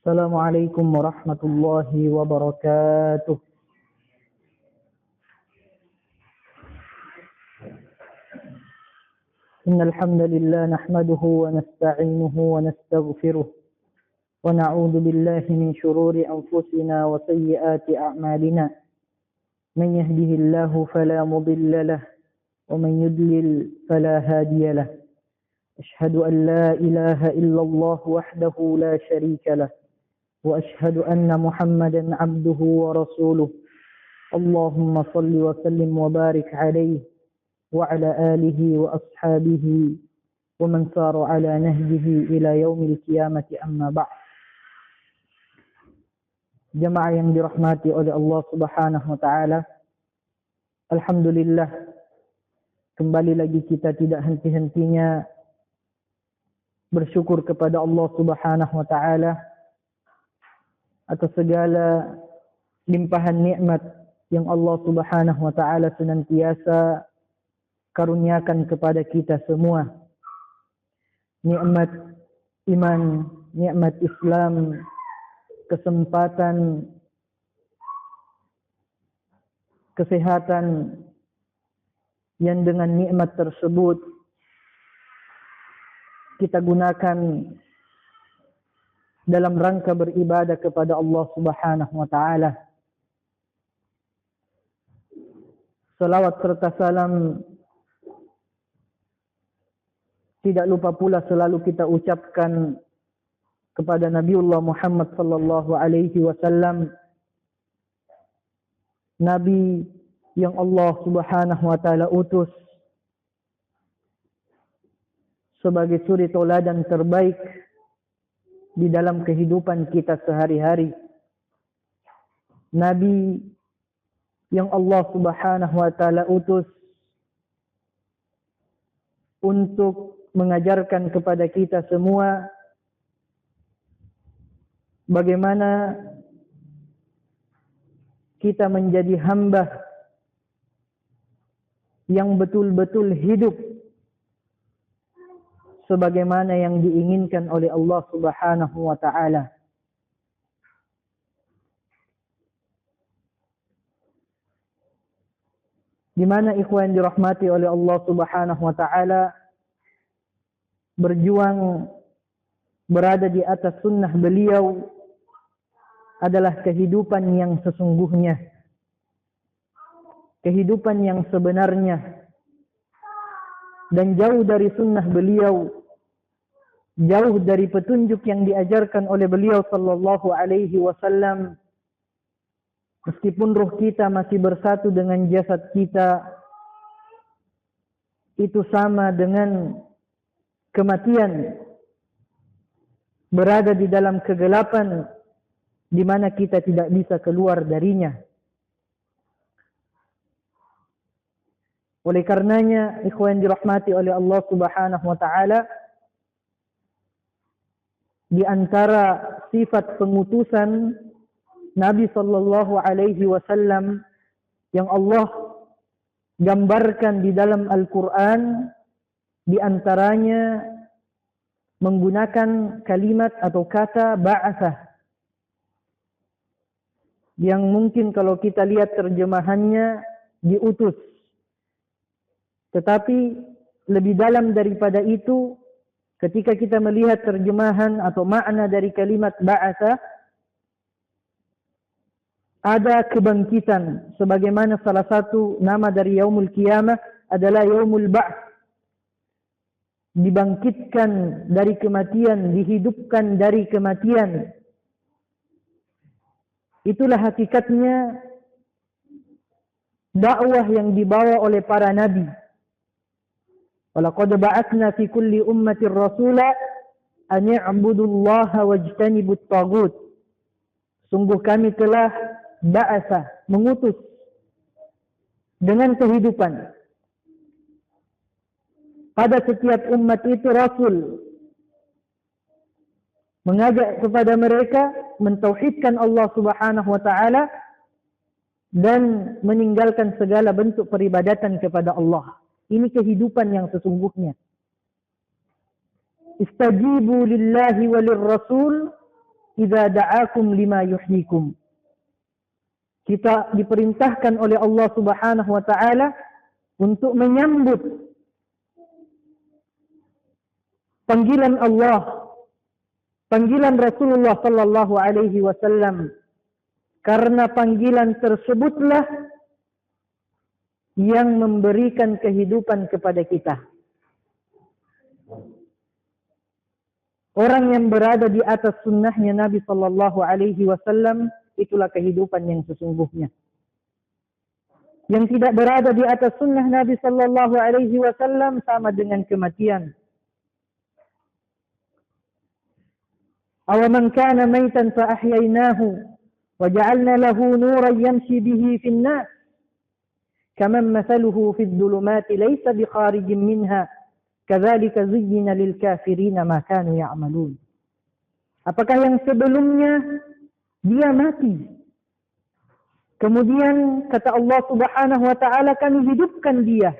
السلام عليكم ورحمة الله وبركاته. إن الحمد لله نحمده ونستعينه ونستغفره ونعوذ بالله من شرور أنفسنا وسيئات أعمالنا. من يهده الله فلا مضل له ومن يضلل فلا هادي له. أشهد أن لا إله إلا الله وحده لا شريك له وأشهد أن محمدا عبده ورسوله. اللهم صل وسلم وبارك عليه وعلى آله وأصحابه ومن سار على نهجه إلى يوم القيامة. أما بعد. Jemaah yang dirahmati oleh Allah Subhanahu wa taala, alhamdulillah kembali lagi kita tidak henti-hentinya bersyukur kepada Allah Subhanahu wa taala atas segala limpahan nikmat yang Allah Subhanahu wa taala senantiasa karuniakan kepada kita semua. Nikmat iman, nikmat Islam, kesempatan, kesehatan, yang dengan nikmat tersebut kita gunakan dalam rangka beribadah kepada Allah Subhanahu wa taala. Salawat serta salam tidak lupa pula selalu kita ucapkan kepada Nabiullah Muhammad sallallahu alaihi wasallam, Nabi yang Allah Subhanahu wa taala utus sebagai suri tauladan terbaik di dalam kehidupan kita sehari-hari. Nabi yang Allah Subhanahu wa taala utus untuk mengajarkan kepada kita semua bagaimana kita menjadi hamba yang betul-betul hidup sebagaimana yang diinginkan oleh Allah Subhanahu wa taala. Di mana ikhwan dirahmati oleh Allah Subhanahu wa taala, berjuang berada di atas sunnah beliau adalah kehidupan yang sesungguhnya, kehidupan yang sebenarnya, dan jauh dari sunnah beliau, jauh dari petunjuk yang diajarkan oleh beliau sallallahu alaihi wasallam. Meskipun roh kita masih bersatu dengan jasad kita, itu sama dengan kematian, berada di dalam kegelapan di mana kita tidak bisa keluar darinya. Oleh karenanya, ikhwan dirahmati oleh Allah Subhanahu wa taala, di antara sifat pengutusan Nabi sallallahu alaihi wasallam yang Allah gambarkan di dalam Al-Qur'an, di antaranya menggunakan kalimat atau kata ba'atsah, yang mungkin kalau kita lihat terjemahannya diutus. Tetapi lebih dalam daripada itu, ketika kita melihat terjemahan atau makna dari kalimat ba'atsa, ada kebangkitan, sebagaimana salah satu nama dari yaumul qiyamah adalah yaumul ba'ts. Dibangkitkan dari kematian, dihidupkan dari kematian. Itulah hakikatnya dakwah yang dibawa oleh para nabi. Walaqad ba'atsna fi kulli ummatin rasula an i'budullaha wajtanibut taghut. Sungguh kami telah ba'atsa, mengutus dengan kehidupan pada setiap umat itu rasul, mengajak kepada mereka mentauhidkan Allah Subhanahu wa taala dan meninggalkan segala bentuk peribadatan kepada Allah. Ini kehidupan yang sesungguhnya. Istajibu lillahi walirrasul idza da'akum lima yuhyikum. Kita diperintahkan oleh Allah Subhanahu wa taala untuk menyambut panggilan Allah, panggilan Rasulullah sallallahu alaihi wasallam. Karena panggilan tersebutlah yang memberikan kehidupan kepada kita. Orang yang berada di atas sunnahnya Nabi sallallahu alaihi wasallam, itulah kehidupan yang sesungguhnya. Yang tidak berada di atas sunnah Nabi sallallahu alaihi wasallam sama dengan kematian. Awaman kana maitan fa ahyainahu wa ja'alna lahu nuran yamshi bihi fin nas kaman mathaluhu fid dhulumati laysa bikharijin minha kadzalika zuyyina lil kafirina ma kanu ya'malun. Apakah yang sebelumnya dia mati, kemudian kata Allah Subhanahu wa taala, kami hidupkan dia,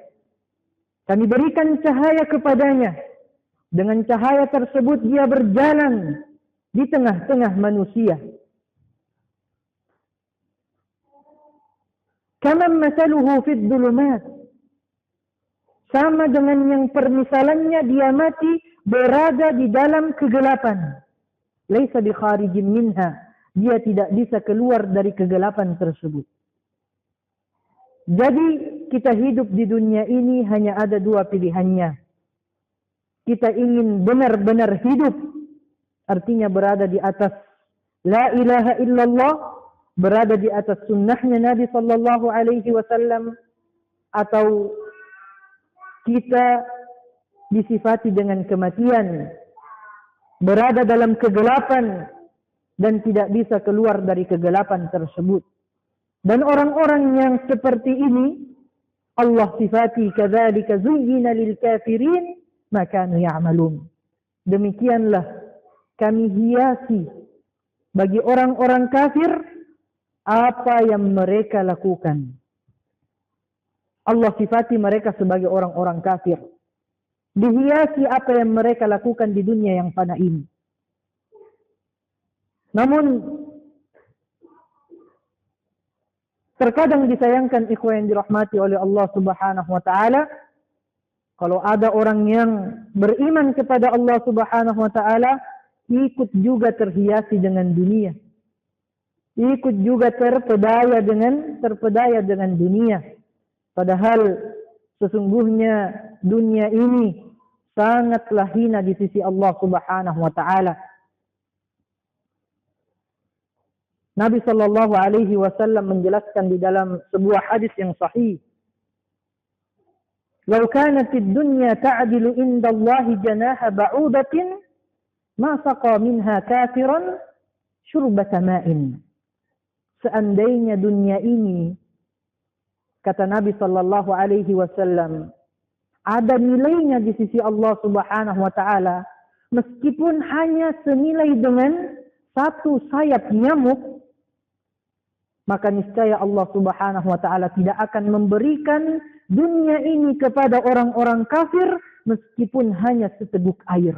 kami berikan cahaya kepadanya, dengan cahaya tersebut dia berjalan di tengah-tengah manusia. Kaman mathaluhu fid dhulumat, sama dengan yang permisalannya dia mati berada di dalam kegelapan. Laisa bi kharijin minha, dia tidak bisa keluar dari kegelapan tersebut. Jadi kita hidup di dunia ini hanya ada dua pilihannya. Kita ingin benar-benar hidup, artinya berada di atas la ilaha illallah, berada di atas sunnahnya Nabi sallallahu alaihi wasallam, atau kita disifati dengan kematian, berada dalam kegelapan dan tidak bisa keluar dari kegelapan tersebut. Dan orang-orang yang seperti ini Allah sifati kadzalika zuyyina lil kafirin ma kanu ya'malun. Demikianlah kami hiasi bagi orang-orang kafir apa yang mereka lakukan. Allah sifati mereka sebagai orang-orang kafir. Dihiasi apa yang mereka lakukan di dunia yang fana ini. Namun terkadang disayangkan ikhwan yang dirahmati oleh Allah Subhanahu wa taala, kalau ada orang yang beriman kepada Allah Subhanahu wa taala ikut juga terhiasi dengan dunia. Ikut juga terpedaya dengan dunia. Padahal sesungguhnya dunia ini sangatlah hina di sisi Allah Subhanahu wa taala. Nabi sallallahu alaihi wasallam menjelaskan di dalam sebuah hadis yang sahih, "Law kanat ad-dunya ta'dilu inda Allah janaha ba'udatin, ma saqa minha kafiran syurbata ma'in." Seandainya dunia ini, kata Nabi sallallahu alaihi wasallam, ada nilainya di sisi Allah Subhanahu wa taala, meskipun hanya senilai dengan satu sayap nyamuk, maka niscaya Allah Subhanahu wa taala tidak akan memberikan dunia ini kepada orang-orang kafir meskipun hanya seteguk air.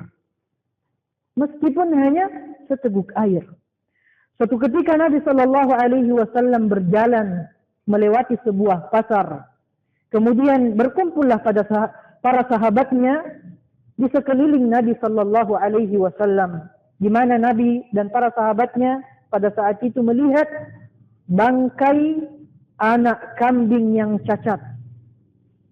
Meskipun hanya seteguk air. Suatu ketika Nabi sallallahu alaihi wasallam berjalan melewati sebuah pasar. Kemudian berkumpullah para sahabatnya di sekeliling Nabi sallallahu alaihi wasallam, di mana Nabi dan para sahabatnya pada saat itu melihat bangkai anak kambing yang cacat.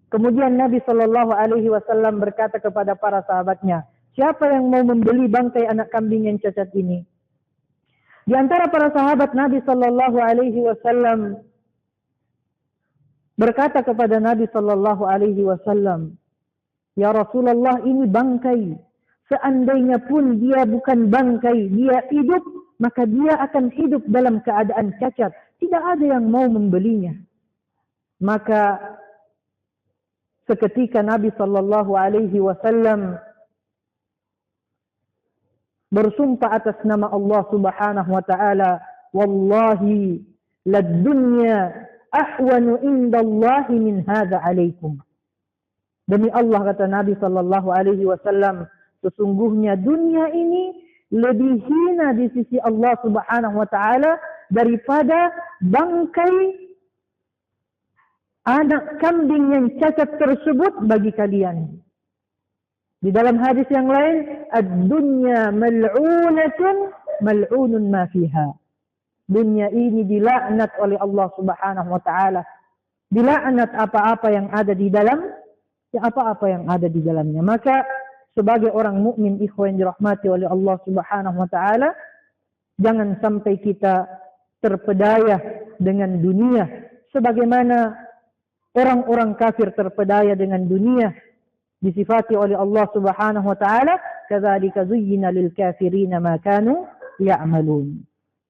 Kemudian Nabi sallallahu alaihi wasallam berkata kepada para sahabatnya, "Siapa yang mau membeli bangkai anak kambing yang cacat ini?" Di antara para sahabat Nabi sallallahu alaihi wasallam berkata kepada Nabi sallallahu alaihi wasallam, "Ya Rasulullah, ini bangkai. Seandainya pun dia bukan bangkai, dia hidup, maka dia akan hidup dalam keadaan cacat. Tidak ada yang mau membelinya." Maka seketika Nabi sallallahu alaihi wasallam bersumpah atas nama Allah Subhanahu wa taala, "Wallahi lad dunya ahwanu indallahi min hadza alaikum." Demi Allah, kata Nabi sallallahu alaihi wasallam, sesungguhnya dunia ini lebih hina di sisi Allah Subhanahu wa taala daripada bangkai anak kambing yang cacat tersebut bagi kalian. Di dalam hadis yang lain, ad-dunya mal'unatun mal'unun ma fiha. Dunia ini dilaknat oleh Allah Subhanahu wa taala. Dilaknat apa-apa yang ada di dalam, apa-apa yang ada di dalamnya. Maka sebagai orang mukmin ikhwan dirahmati oleh Allah Subhanahu wa taala, jangan sampai kita terpedaya dengan dunia sebagaimana orang-orang kafir terpedaya dengan dunia. Disifati oleh Allah Subhanahu wa taala, kadzalika zuyyina lil kafirina ma kanu ya'malun.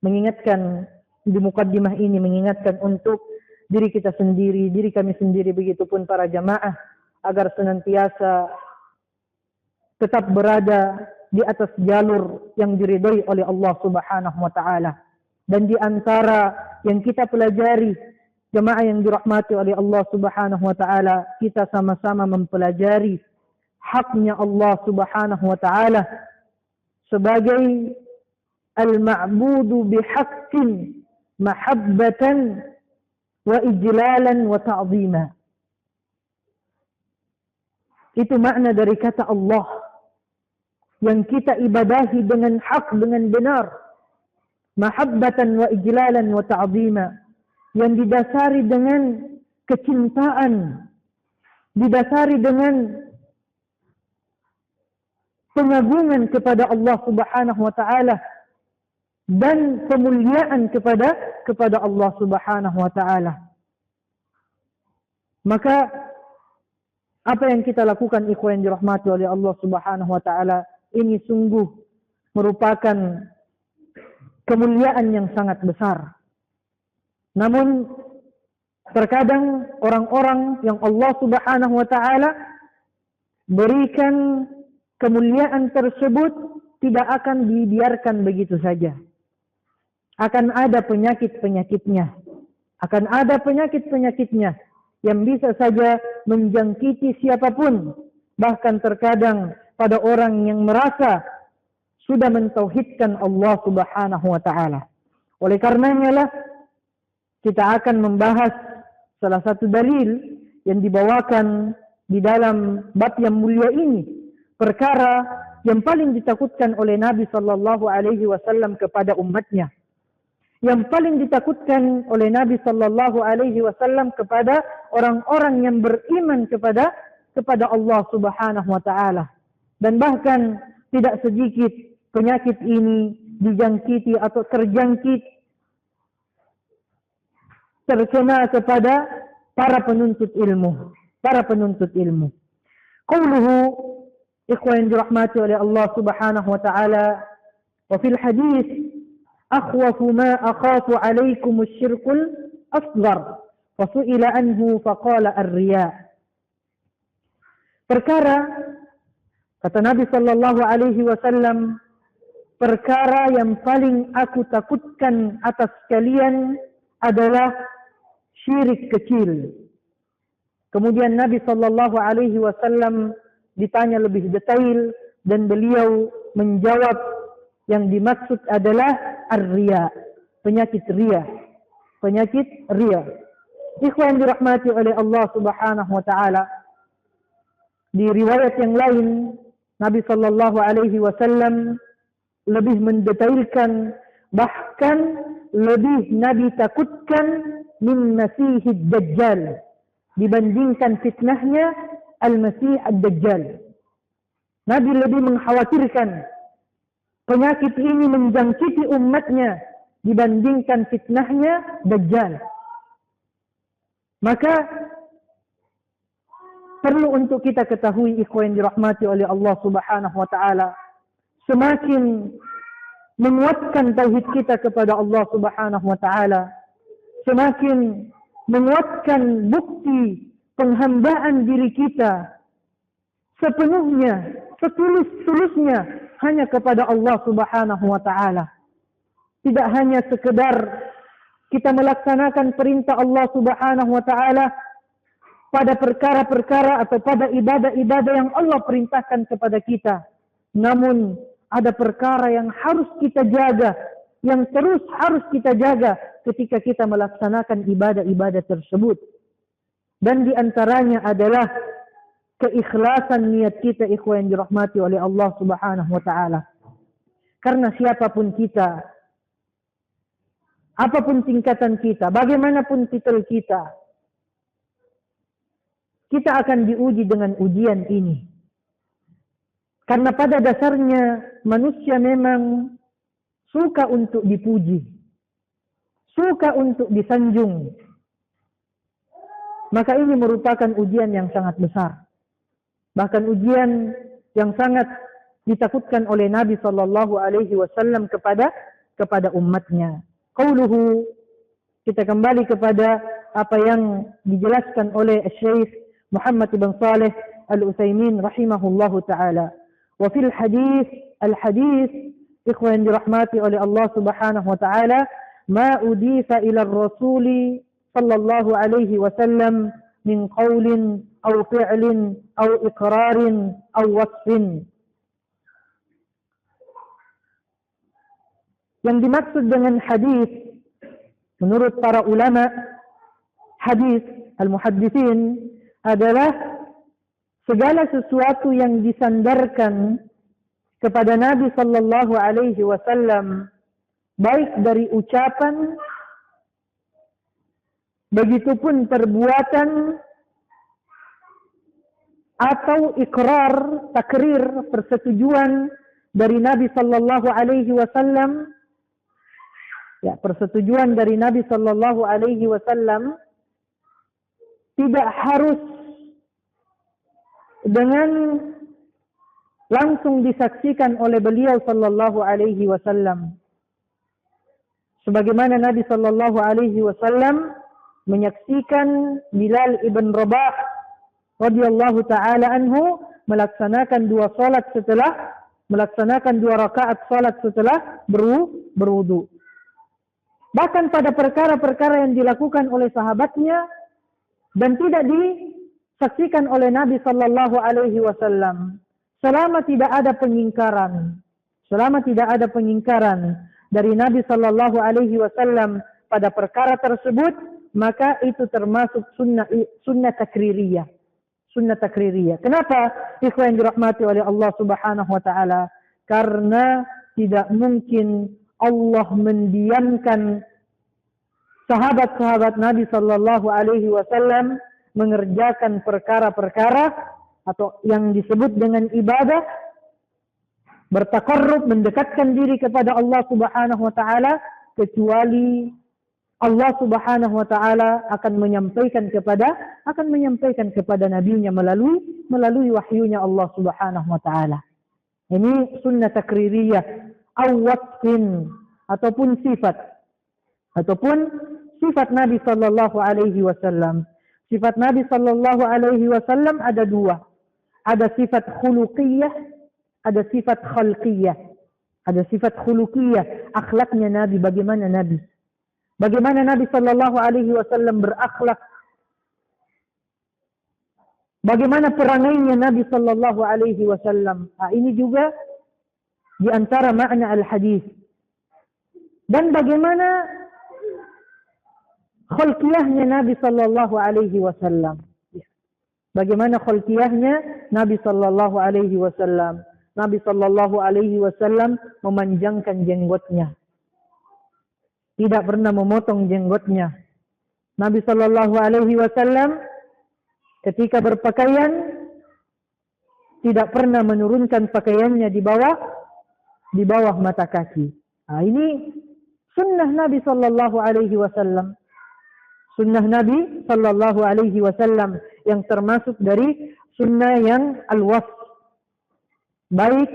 Mengingatkan di mukaddimah ini, mengingatkan untuk diri kita sendiri, diri kami sendiri, begitupun para jamaah, agar senantiasa tetap berada di atas jalur yang diridhai oleh Allah Subhanahu wa taala. Dan di antara yang kita pelajari, jamaah yang dirahmati oleh Allah Subhanahu wa taala, kita sama-sama mempelajari haknya Allah Subhanahu wa taala sebagai al-ma'budu bihaqqin mahabbatan wa ijlalan wa ta'zima. Itu makna dari kata Allah yang kita ibadahi dengan hak, dengan benar. Mahabbatan wa ijlalan wa ta'zima, yang didasari dengan kecintaan, didasari dengan pengagungan kepada Allah Subhanahu wa taala dan pemuliaan kepada Allah Subhanahu wa taala. Maka apa yang kita lakukan ikhwan yang dirahmati oleh Allah Subhanahu wa taala ini sungguh merupakan kemuliaan yang sangat besar. Namun terkadang orang-orang yang Allah Subhanahu wa taala berikan kemuliaan tersebut tidak akan dibiarkan begitu saja. Akan ada penyakit-penyakitnya. Akan ada penyakit-penyakitnya yang bisa saja menjangkiti siapapun. Bahkan terkadang pada orang yang merasa sudah mentauhidkan Allah Subhanahu wa taala. Oleh karenanya lah kita akan membahas salah satu dalil yang dibawakan di dalam bab yang mulia ini, perkara yang paling ditakutkan oleh Nabi sallallahu alaihi wasallam kepada umatnya. Yang paling ditakutkan oleh Nabi sallallahu alaihi wasallam kepada orang-orang yang beriman kepada Allah Subhanahu wa taala. Dan bahkan tidak sedikit penyakit ini dijangkiti atau terkena kepada para penuntut ilmu. Qauluhu ikhwan dirahmati oleh Allah Subhanahu wa taala, wa fil hadis akhwafu ma akhafu alaikum asy-syirkul asghar wa su'ila anhu faqala ar-riya. Perkara, kata Nabi sallallahu alaihi wasallam, perkara yang paling aku takutkan atas kalian adalah syirik kecil. Kemudian Nabi sallallahu alaihi wasallam ditanya lebih detail dan beliau menjawab yang dimaksud adalah ar-riya, penyakit riya. Ikhwan dirahmati oleh Allah Subhanahu wa taala, di riwayat yang lain Nabi sallallahu alaihi wasallam lebih mendetailkan, bahkan lebih Nabi takutkan min Masihid Dajjal dibandingkan fitnahnya Al-Masih Ad-Dajjal. Nabi lebih mengkhawatirkan penyakit ini menjangkiti umatnya dibandingkan fitnahnya Dajjal. Maka perlu untuk kita ketahui ikhwan yang dirahmati oleh Allah Subhanahu wa taala, semakin menguatkan tauhid kita kepada Allah Subhanahu wa taala, semakin menguatkan bukti penghambaan diri kita sepenuhnya, setulus-tulusnya hanya kepada Allah Subhanahu wa taala. Tidak hanya sekedar kita melaksanakan perintah Allah Subhanahu wa taala pada perkara-perkara atau pada ibadah-ibadah yang Allah perintahkan kepada kita, namun ada perkara yang harus kita jaga, yang terus harus kita jaga ketika kita melaksanakan ibadah-ibadah tersebut. Dan di antaranya adalah keikhlasan niat kita, ikhwan yang dirahmati oleh Allah Subhanahu wa taala. Karena siapapun kita, apapun tingkatan kita, bagaimanapun titel kita, kita akan diuji dengan ujian ini. Karena pada dasarnya manusia memang suka untuk dipuji, suka untuk disanjung. Maka ini merupakan ujian yang sangat besar. Bahkan ujian yang sangat ditakutkan oleh Nabi sallallahu alaihi wasallam kepada umatnya. Qauluhu, kita kembali kepada apa yang dijelaskan oleh Syekh Muhammad bin Shalih Al-Utsaimin rahimahullahu taala. Wa fil hadis, al-hadis ikhwan dirahmati oleh Allah Subhanahu wa taala, ma udifa ila ar-rasuli sallallahu alaihi wasallam min qaulin aw fi'lin aw iqrarin aw wasfin. Yang dimaksud dengan hadis menurut para ulama hadis al-muhadditsin adalah segala sesuatu yang disandarkan kepada Nabi sallallahu alaihi wasallam, baik dari ucapan, begitupun perbuatan, atau ikrar, takrir, persetujuan dari Nabi sallallahu alaihi wasallam. Ya, persetujuan dari Nabi sallallahu alaihi wasallam tidak harus dengan langsung disaksikan oleh beliau sallallahu alaihi wasallam. Sebagaimana Nabi sallallahu alaihi wasallam menyaksikan Bilal ibn Rabah radhiyallahu taala anhu melaksanakan 2 salat setelah melaksanakan 2 rakaat salat setelah berwudu. Bahkan pada perkara-perkara yang dilakukan oleh sahabatnya dan tidak disaksikan oleh Nabi sallallahu alaihi wasallam, selama tidak ada pengingkaran dari Nabi sallallahu alaihi wasallam pada perkara tersebut, maka itu termasuk sunnah takririyah. Sunnah takririyah. Kenapa? Ikhwan yang dirahmati oleh Allah Subhanahu wa taala. Karena tidak mungkin Allah mendiamkan sahabat-sahabat Nabi sallallahu alaihi wasallam mengerjakan perkara-perkara atau yang disebut dengan ibadah, bertaqarrub, mendekatkan diri kepada Allah Subhanahu wa taala, kecuali Allah Subhanahu wa taala akan menyampaikan kepada nabinya melalui wahyunya Allah Subhanahu wa taala. Ini sunnah takririyah aw wasfin, ataupun sifat Nabi sallallahu alaihi wasallam. Sifat Nabi sallallahu alaihi wasallam ada 2. Ada sifat khuluqiyah, ada sifat khalqiyah. Ada sifat khuluqiyah, akhlaknya Nabi, bagaimana Nabi sallallahu alaihi wasallam berakhlak. Bagaimana perangainya Nabi sallallahu alaihi wasallam. Ini juga di antara makna al-hadis. Dan bagaimana khalqiyahnya Nabi sallallahu alaihi wasallam. Bagaimana khalqiyahnya Nabi sallallahu alaihi wasallam. Nabi sallallahu alaihi wasallam memanjangkan jenggotnya. Tidak pernah memotong jenggotnya. Nabi sallallahu alaihi wasallam ketika berpakaian tidak pernah menurunkan pakaiannya di bawah mata kaki. Ini sunnah Nabi sallallahu alaihi wasallam. Sunnah Nabi sallallahu alaihi wasallam yang termasuk dari sunnah yang al-wasf, baik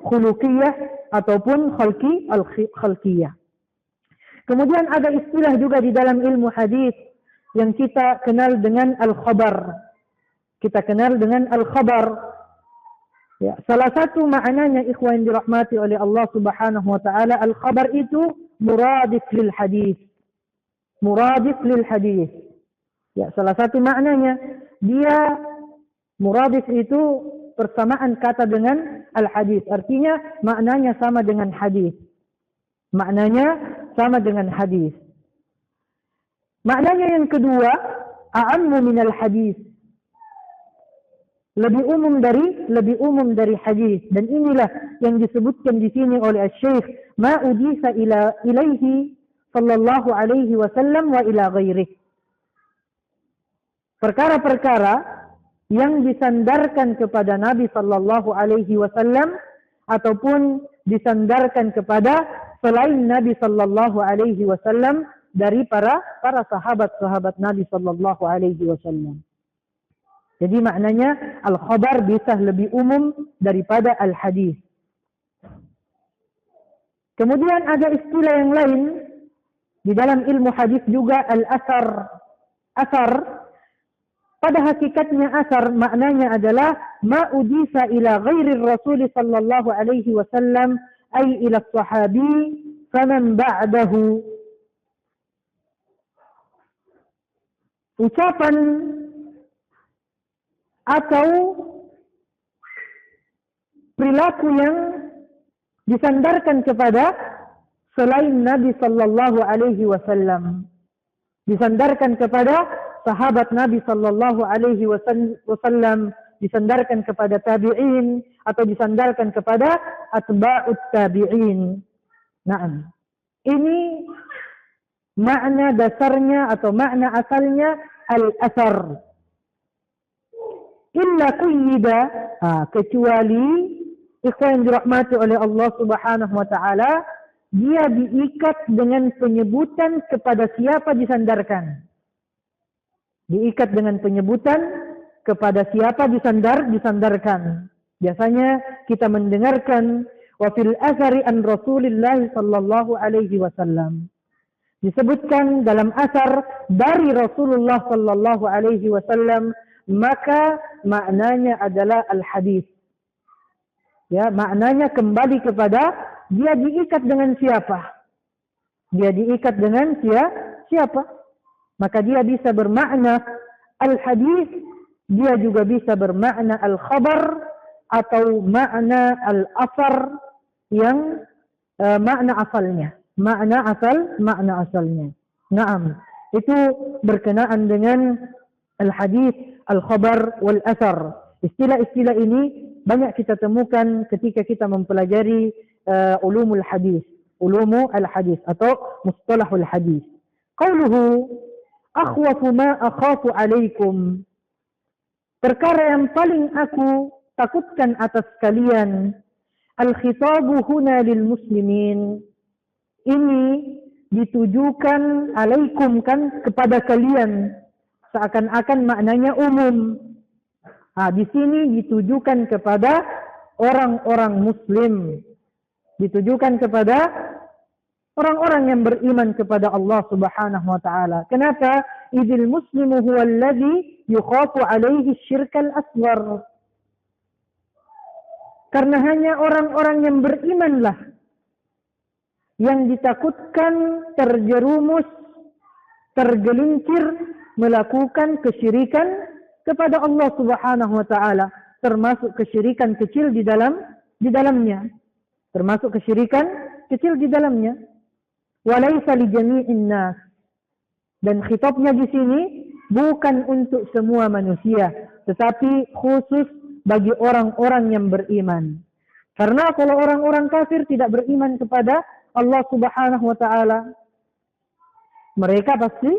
khuluqiyah ataupun khalqiyah. Kemudian ada istilah juga di dalam ilmu hadis yang kita kenal dengan al-khabar. Kita kenal dengan al-khabar. Ya, salah satu maknanya ikhwan dirahmati oleh Allah Subhanahu wa taala, al-khabar itu muradif lil hadis. Muradif lil hadis. Ya, salah satu maknanya dia muradif itu persamaan kata dengan al-hadis. Artinya maknanya sama dengan hadis. Maknanya sama dengan hadis. Maknanya yang kedua, a'ammu minal hadis. Lebih umum dari hadis. Dan inilah yang disebutkan di sini oleh Syekh, ma udisa ilaihi sallallahu alaihi wasallam wa ila ghairihi. Perkara-perkara yang disandarkan kepada Nabi sallallahu alaihi wasallam ataupun disandarkan kepada selain Nabi sallallahu alaihi wasallam dari para sahabat-sahabat Nabi sallallahu alaihi wasallam. Jadi maknanya al-khabar bisa lebih umum daripada al-hadis. Kemudian ada istilah yang lain di dalam ilmu hadis juga, al-asar. Asar pada hakikatnya asar maknanya adalah ma udisa ila ghairi Rasul sallallahu alaihi wasallam ay ila sahabi faman ba'dahu. Ucapan atau perilaku yang disandarkan kepada selain Nabi sallallahu alaihi wasallam, disandarkan kepada sahabat Nabi sallallahu alaihi wasallam, disandarkan kepada tabi'in atau disandarkan kepada atba'ut tabi'in. Naam. Ini makna dasarnya atau makna asalnya al-athar. Illa qayyida, kecuali ikhwan yang dirahmati oleh Allah Subhanahu wa taala, dia diikat dengan penyebutan kepada siapa disandarkan. Diikat dengan penyebutan kepada siapa disandarkan. Biasanya kita mendengarkan wa fil athari an Rasulillah sallallahu alaihi wasallam. Disebutkan dalam asar dari Rasulullah sallallahu alaihi wasallam, maka maknanya adalah al-hadis. Ya, maknanya kembali kepada dia diikat dengan siapa? Dia diikat dengan siapa? Maka dia bisa bermakna al-hadis, dia juga bisa bermakna al-khabar atau makna al-asar yang makna asalnya. Makna asalnya. Naam. Itu berkenaan dengan al-hadis, al-khabar, wal-asar. Istilah-istilah ini banyak kita temukan ketika kita mempelajari ulumul hadis. Ulumu al-hadis atau mustalahul hadis. Qauluhu akhwafu ma akhafu alaikum. Perkara yang paling aku takutkan atas kalian. Al-khitabu huna lil muslimin. Ini ditujukan alaikum kan kepada kalian. Seakan-akan maknanya umum. Di sini ditujukan kepada orang-orang muslim. Ditujukan kepada orang-orang yang beriman kepada Allah Subhanahu wa taala. Kenapa? Idzil muslimu huwa alladhi yukhafu alaihi syirkal asghar. Karena hanya orang-orang yang berimanlah yang ditakutkan terjerumus, tergelincir melakukan kesyirikan kepada Allah Subhanahu wa taala, termasuk kesyirikan kecil di dalamnya. Termasuk kesyirikan kecil di dalamnya. Walaysa li jami'in nas. Dan khitabnya di sini bukan untuk semua manusia, tetapi khusus bagi orang-orang yang beriman. Karena kalau orang-orang kafir tidak beriman kepada Allah Subhanahu wa taala, mereka pasti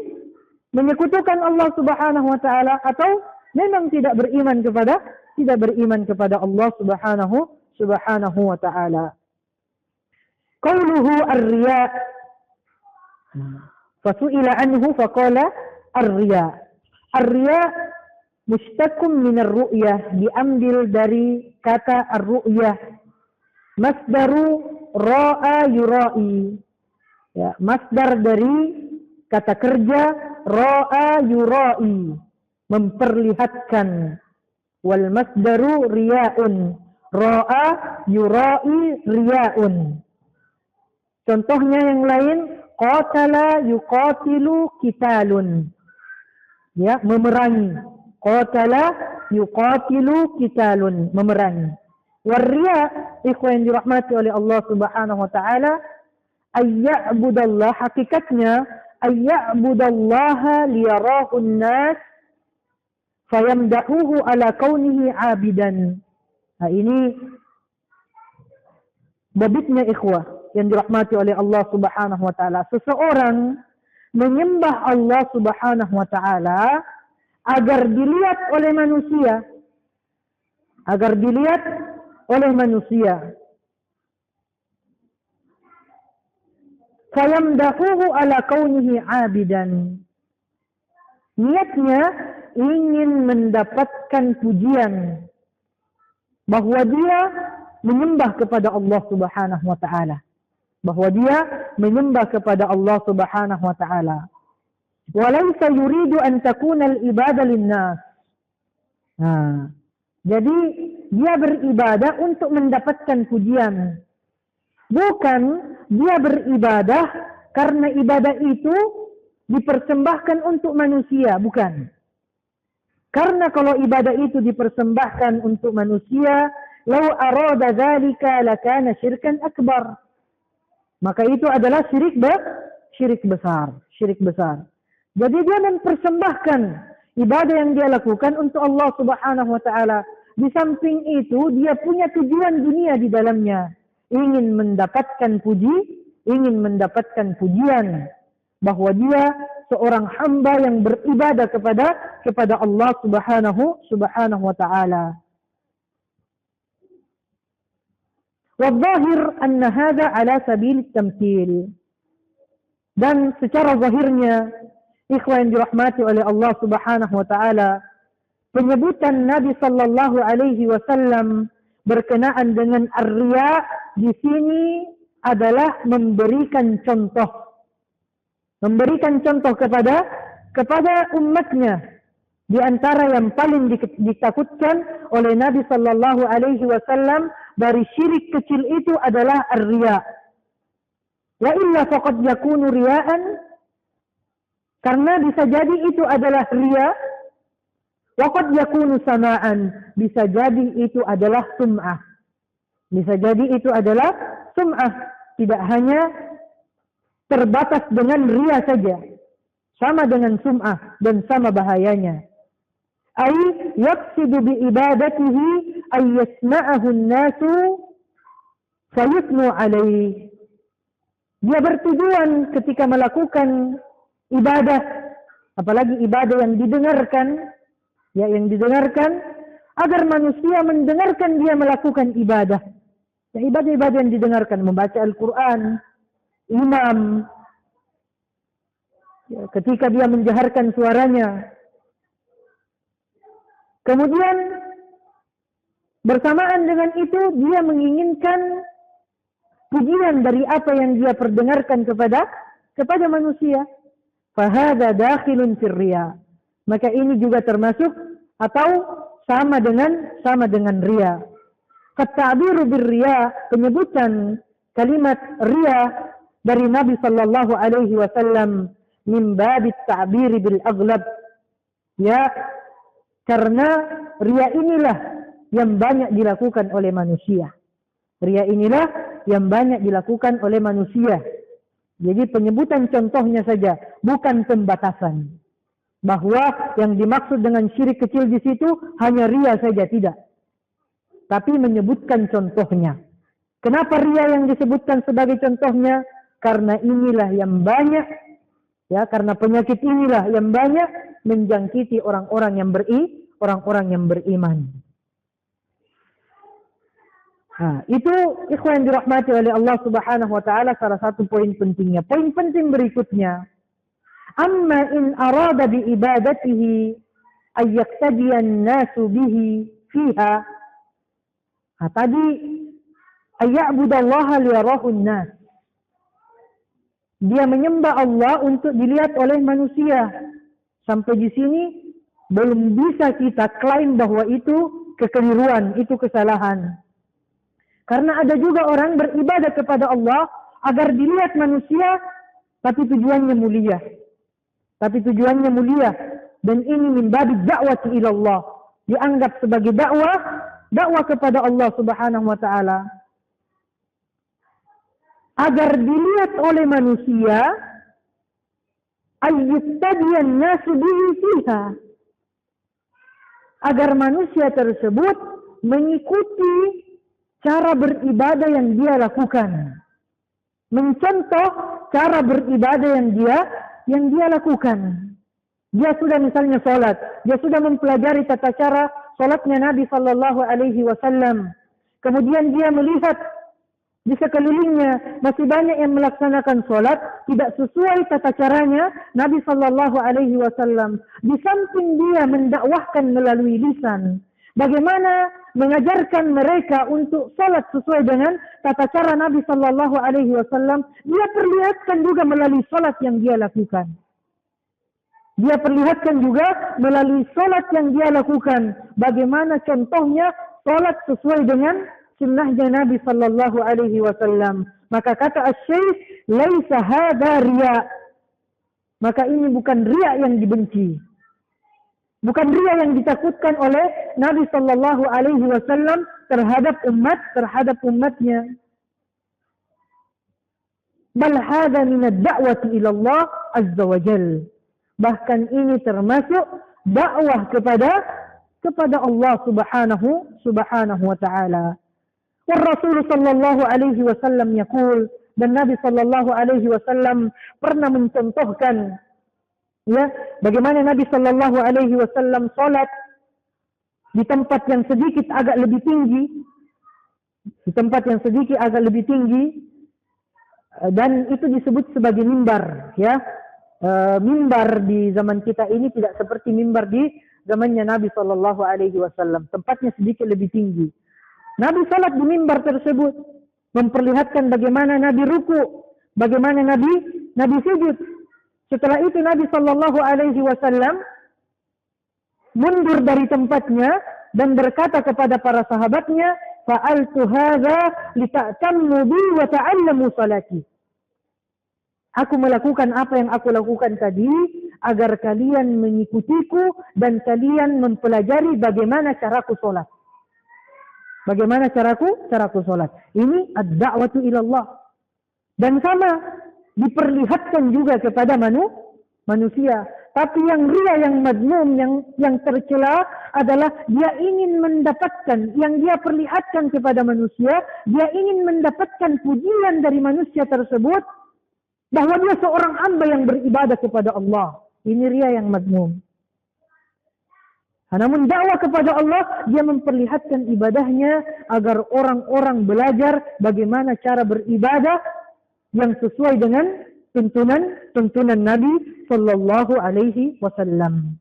menyekutukan Allah Subhanahu wa taala atau memang tidak beriman kepada Allah Subhanahu wa taala. Qauluhu ar-riya. Fasu'ila anhu faqala ar-riya. Ar-riya mushtakum min ar-ru'yah, diambil dari kata ar-ru'yah. Masdaru ra'a yura'i. Ya, masdar dari kata kerja ra'a yura'i, memperlihatkan. Wal masdaru riya'un. Ra'a yura'i riya'un. Contohnya yang lain, qatala yuqatilu qitalun. Ya, memerangi. Qatala yuqatilu qitalun, memerangi. Warriya, ikhwan yang dirahmati oleh Allah Subhanahu wa taala, ayya'budallah, hakikatnya ayya'budallaha liyarahu an-nas fayamdahuhu ala kaunihi 'abidan. Nah, ini babitnya ikhwah yang dirahmati oleh Allah Subhanahu wa taala. Seseorang menyembah Allah Subhanahu wa taala agar dilihat oleh manusia. Agar dilihat oleh manusia. Fayamdahuhu ala kaunihi 'abidan. Niatnya ingin mendapatkan pujian bahwa dia menyembah kepada Allah Subhanahu wa taala. Bahwa dia menyembah kepada Allah Subhanahu wa taala. Walaysa yuridu an takuna al-ibadah lin-nas. Nah, jadi dia beribadah untuk mendapatkan pujian. Bukan dia beribadah karena ibadah itu dipersembahkan untuk manusia, bukan. Karena kalau ibadah itu dipersembahkan untuk manusia, law arada dzalika lakana syirkan akbar. Maka itu adalah syirik besar. Jadi dia mempersembahkan ibadah yang dia lakukan untuk Allah Subhanahu wa taala. Di samping itu dia punya tujuan dunia di dalamnya, ingin mendapatkan pujian bahwa dia seorang hamba yang beribadah kepada Allah Subhanahu wa taala. Wadh-dhahir anna hadha ala sabil tamthil. Dan secara zahirnya, ikhwan yang dirahmati oleh Allah Subhanahu wa taala, penyebutan Nabi sallallahu alaihi wasallam berkenaan dengan ar-riya di sini adalah memberikan contoh. Memberikan contoh kepada umatnya. Di antara yang paling ditakutkan oleh Nabi sallallahu alaihi wasallam dari syirik kecil itu adalah ar-riya. Wa illa faqad yakunu riya'an, karena bisa jadi itu adalah riya. Wa qad yakunu sama'an, bisa jadi itu adalah sum'ah. Bisa jadi itu adalah sum'ah, tidak hanya terbatas dengan riya saja. Sama dengan sum'ah dan sama bahayanya. Ay yaqsidu bi ibadatihi ay yasma'ahu an-nasu fayusnu alaihi. Dia bertujuan ketika melakukan ibadah, apalagi ibadah yang didengarkan, agar manusia mendengarkan dia melakukan ibadah. Ya, ibadah-ibadah yang didengarkan, membaca Al-Quran, imam, ya, ketika dia menjaharkan suaranya. Kemudian bersamaan dengan itu dia menginginkan pujian dari apa yang dia perdengarkan kepada manusia. Fahadha dakhilun fir riya. Maka ini juga termasuk atau sama dengan riya. At-ta'biru bir riya, penyebutan kalimat riya dari Nabi sallallahu alaihi wasallam min babit ta'biri bil aghlab. Ya, karena riya inilah yang banyak dilakukan oleh manusia. Riya inilah yang banyak dilakukan oleh manusia. Jadi penyebutan contohnya saja, bukan pembatasan. Bahwa yang dimaksud dengan syirik kecil di situ hanya riya saja, tidak. Tapi menyebutkan contohnya. Kenapa riya yang disebutkan sebagai contohnya? Karena inilah yang banyak, ya, karena penyakit inilah yang banyak menjangkiti orang-orang yang beriman. Nah, itu ikhwan yang dirahmati oleh Allah Subhanahu wa taala salah satu poin pentingnya. Poin penting berikutnya, amma in arada bi ibadatihi ay yaqtadiya an-nasu bihi fiha. Nah, tadi ayya'budallaha liyarahu an-nas. Dia menyembah Allah untuk dilihat oleh manusia. Sampai di sini belum bisa kita klaim bahwa itu kekeliruan, itu kesalahan. Karena ada juga orang beribadah kepada Allah agar dilihat manusia, tapi tujuannya mulia. Dan ini min babi da'wati ila Allah. Dianggap sebagai dakwah dakwah kepada Allah Subhanahu wa taala agar dilihat oleh manusia, ayyuttadiyan nasu bihi fiha, agar manusia tersebut mengikuti cara beribadah yang dia lakukan, mencontoh cara beribadah yang dia lakukan. Dia sudah misalnya sholat, dia sudah mempelajari tata cara sholatnya Nabi Sallallahu Alaihi Wasallam. Kemudian dia melihat di sekelilingnya masih banyak yang melaksanakan sholat tidak sesuai tata caranya Nabi Sallallahu Alaihi Wasallam. Di samping dia mendakwahkan melalui lisan, bagaimana mengajarkan mereka untuk sholat sesuai dengan tata cara Nabi Sallallahu Alaihi Wasallam, dia perlihatkan juga melalui sholat yang dia lakukan. Dia perlihatkan juga melalui sholat yang dia lakukan, bagaimana contohnya sholat sesuai dengan sunnahnya Nabi Sallallahu Alaihi Wasallam. Maka kata Asy-Syaikh, laisa hadza riya. Maka ini bukan riya yang dibenci, bukan riya yang ditakutkan oleh Nabi Sallallahu Alaihi Wasallam terhadap umatnya. Bal hadza min ad-da'wati ila Allah azza wa jalla. Bahkan ini termasuk dakwah kepada Allah Subhanahu wa taala. Wa Rasul sallallahu alaihi wasallam yaqul, dan Nabi sallallahu alaihi wasallam pernah mencontohkan ya bagaimana Nabi sallallahu alaihi wasallam salat di tempat yang sedikit agak lebih tinggi, dan itu disebut sebagai mimbar ya. Mimbar di zaman kita ini tidak seperti mimbar di zamannya Nabi Sallallahu Alaihi Wasallam. Tempatnya sedikit lebih tinggi. Nabi salat di mimbar tersebut memperlihatkan bagaimana Nabi ruku, bagaimana Nabi sujud. Setelah itu Nabi Sallallahu Alaihi Wasallam mundur dari tempatnya dan berkata kepada para sahabatnya, "Fa'altu hadza lita'tammu bi wa ta'allamu salati." Aku melakukan apa yang aku lakukan tadi agar kalian mengikutiku dan kalian mempelajari bagaimana caraku sholat. Bagaimana caraku sholat. Ini ad-da'watu ilallah. Dan sama diperlihatkan juga kepada manusia. Tapi yang riya, yang madmum, yang tercela adalah dia ingin mendapatkan, yang dia perlihatkan kepada manusia, dia ingin mendapatkan pujian dari manusia tersebut, bahwa dia seorang hamba yang beribadah kepada Allah. Ini riya yang madmum. Namun dakwah kepada Allah, dia memperlihatkan ibadahnya agar orang-orang belajar bagaimana cara beribadah yang sesuai dengan tuntunan Nabi Sallallahu Alaihi Wasallam.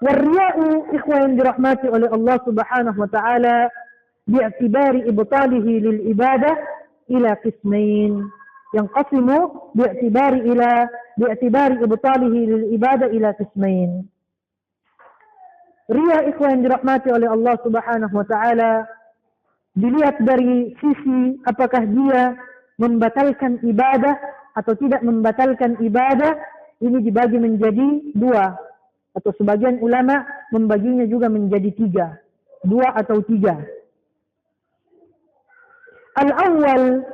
Warriya'u ikhwan dirahmati oleh Allah Subhanahu Wa Taala bi'tibari ibtalihi lil ibadah ila qismain. ينقسم باعتبار إبطاله للعبادة إلى قسمين. Riya ikhwan dirahmati oleh Allah Subhanahu wa taala dilihat dari sisi apakah dia membatalkan ibadah atau tidak membatalkan ibadah. Ini dibagi menjadi dua, atau sebagian ulama membaginya juga menjadi tiga, dua atau tiga. Al-awwal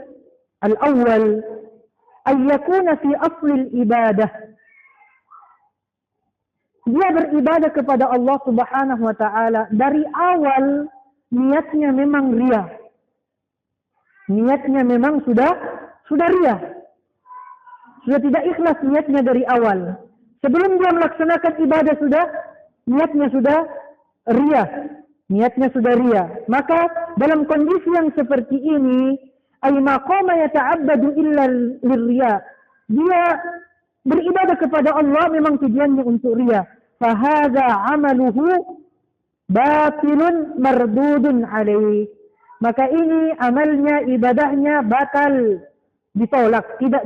ay yakuna fi asli al-ibadah. Dia beribadah kepada Allah Subhanahu wa taala dari awal niatnya memang riya. Niatnya memang sudah riya. Sudah tidak ikhlas niatnya dari awal. Sebelum dia melaksanakan ibadah niatnya sudah riya. Niatnya sudah riya. Maka dalam kondisi yang seperti ini, ay maqama yata'abbadu illa lirriya. Dia beribadah kepada Allah memang tujuannya untuk riya. Fahadha amaluhu batilun mardudun alaih. Maka ini amalnya, ibadahnya batal, ditolak, tidak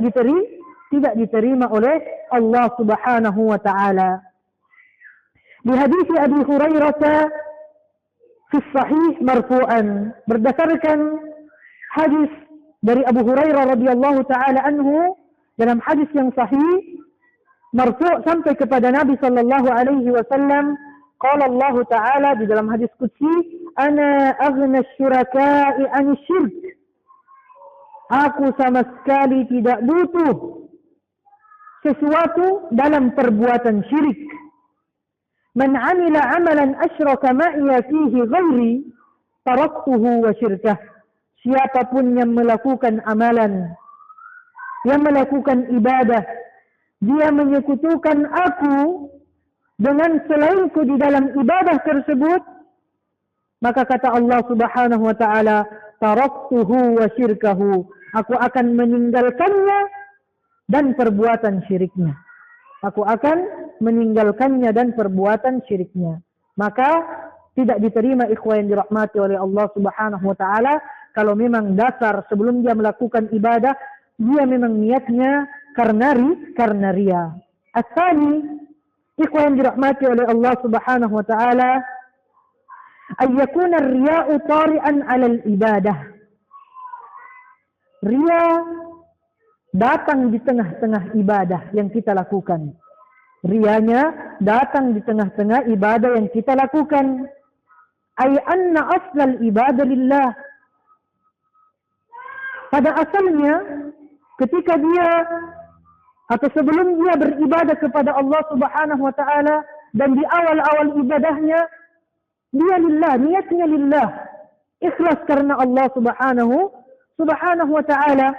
diterima oleh Allah Subhanahu wa taala. Di hadis Abi Hurairah fi sahih marfu'an, berdasarkan hadis dari Abu Hurairah radhiyallahu taala anhu dalam hadis yang sahih marfu' sampai kepada Nabi sallallahu alaihi wasallam, Qala Allah Ta'ala di dalam hadis qudsi, "Ana aghna syuraka'i 'ani syirk." Aku sama sekali tidak butuh sesuatu dalam perbuatan syirik. Man 'amila 'amalan asyraka ma'iya fihi ghairi taraktuhu wa syirkah. Siapapun yang melakukan amalan, yang melakukan ibadah, dia menyekutukan aku dengan selainku di dalam ibadah tersebut, maka kata Allah Subhanahu wa taala, taraktuhu wa syirkahu, aku akan meninggalkannya dan perbuatan syiriknya. Aku akan meninggalkannya dan perbuatan syiriknya. Maka tidak diterima ikhwan yang dirahmati oleh Allah Subhanahu wa taala kalau memang dasar sebelum dia melakukan ibadah dia memang niatnya karena ria. Asani, ikhwan yang dirahmati oleh Allah Subhanahu wa taala, ayyakuna ar-riya'u tari'an 'ala al-ibadah. Ria datang di tengah-tengah ibadah yang kita lakukan. Rianya datang di tengah-tengah ibadah yang kita lakukan. Ay anna aslal ibadah lillah. Pada asalnya ketika dia atau sebelum dia beribadah kepada Allah Subhanahu wa taala dan di awal-awal ibadahnya dia lillah, niatnya lillah, ikhlas karena Allah Subhanahu wa taala.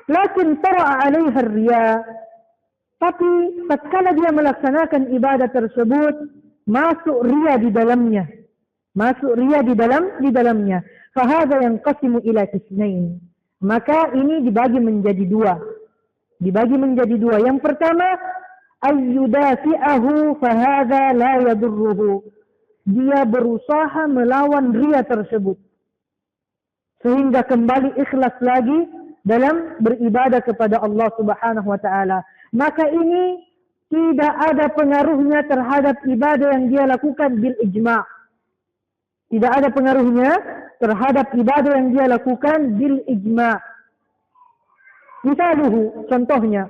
Lakin tara 'alaiha ar-riya, tapi tatkala dia melaksanakan ibadah tersebut masuk ria di dalamnya. Masuk ria di dalamnya. Fahadha yanqasimu ila qismain. Maka ini dibagi menjadi dua. Yang pertama, ayyudafi'ahu fahadha la yadurruhu. Dia berusaha melawan ria tersebut sehingga kembali ikhlas lagi dalam beribadah kepada Allah Subhanahu wa taala. Maka ini tidak ada pengaruhnya terhadap ibadah yang dia lakukan bil ijma'. Tidak ada pengaruhnya terhadap ibadah yang dia lakukan bil ijma'. Misaluhu, contohnya,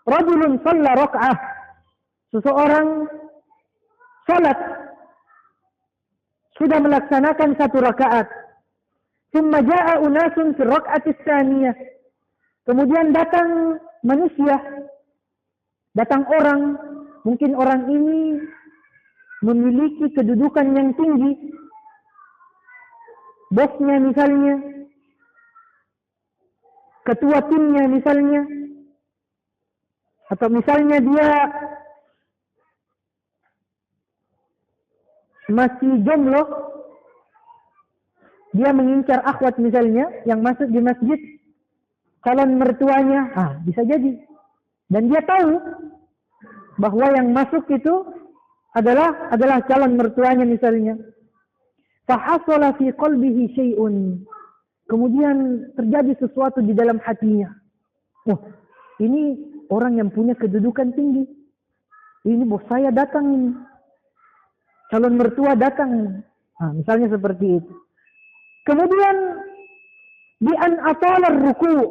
rajulun shalla rak'ah. Seseorang salat sudah melaksanakan satu rakaat. Thumma ja'a unasun fi rak'ati tsaniyah. Kemudian datang manusia, datang orang, mungkin orang ini memiliki kedudukan yang tinggi. Bosnya misalnya, ketua timnya misalnya, atau misalnya dia masih jomblo, dia mengincar akhwat misalnya yang masuk di masjid, calon mertuanya, bisa jadi. Dan dia tahu bahwa yang masuk itu adalah calon mertuanya misalnya. Fahasala fi qalbihi syai'un. Kemudian terjadi sesuatu di dalam hatinya. Ini orang yang punya kedudukan tinggi. Ini bos saya datang ini. Calon mertua datang. Misalnya seperti itu. Kemudian bi an atala ar-ruku'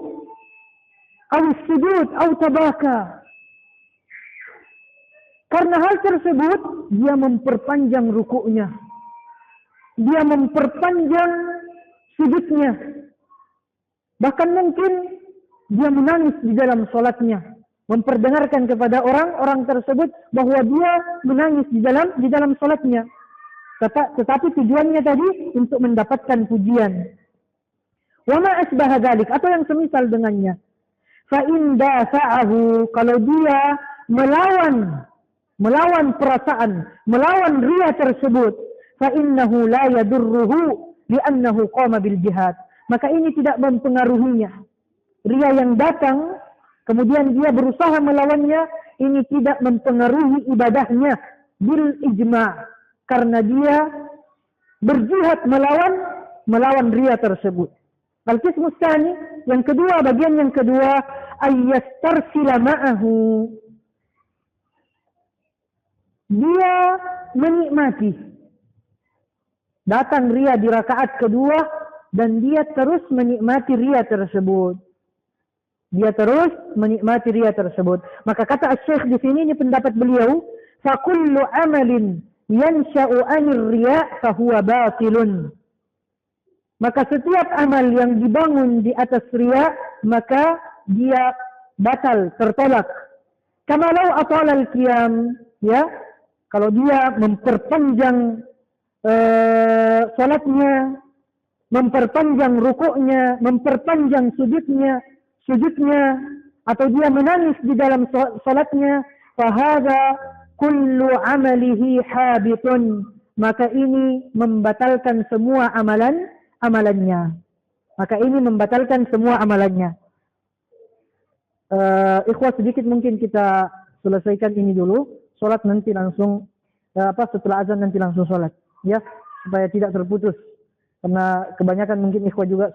aw as-sujud aw tabaka. Karena hal tersebut dia memperpanjang rukuknya. Dia memperpanjang sujudnya. Bahkan mungkin dia menangis di dalam salatnya, memperdengarkan kepada orang-orang tersebut bahwa dia menangis di dalam salatnya. Tetapi tujuannya tadi untuk mendapatkan pujian. Wa ma asbaha dzalik, atau yang semisal dengannya. Fa in dafa'ahu, kalau dia melawan perasaan, melawan ria tersebut, fa innahu la yadurruhu li'annahu qama bil jihad. Maka ini tidak mempengaruhinya. Ria yang datang kemudian dia berusaha melawannya, ini tidak mempengaruhi ibadahnya bil ijma', karena dia berjihad melawan ria tersebut. Al-qismu tsani, yang kedua, bagian yang kedua, ayyastarsila ma'ahu. Dia menikmati. Datang ria di rakaat kedua dan dia terus menikmati ria tersebut. dia terus menikmati riya tersebut. Maka kata Syekh di sini, ini pendapat beliau, fa kullu amalin yansha'u 'anil riya' fa huwa batilun. Maka setiap amal yang dibangun di atas riya, maka dia batal, tertolak. Kama law atala al-qiyam, ya, kalau dia memperpanjang salatnya, memperpanjang rukuknya, memperpanjang sujudnya, atau dia menangis di dalam salatnya, fahada kullu amalihi habitun, maka ini membatalkan semua amalannya. Maka ini membatalkan semua amalannya. Ikhwah, sedikit mungkin kita selesaikan ini dulu. Salat nanti langsung setelah azan nanti langsung salat, ya, supaya tidak terputus. Karena kebanyakan mungkin ikhwah juga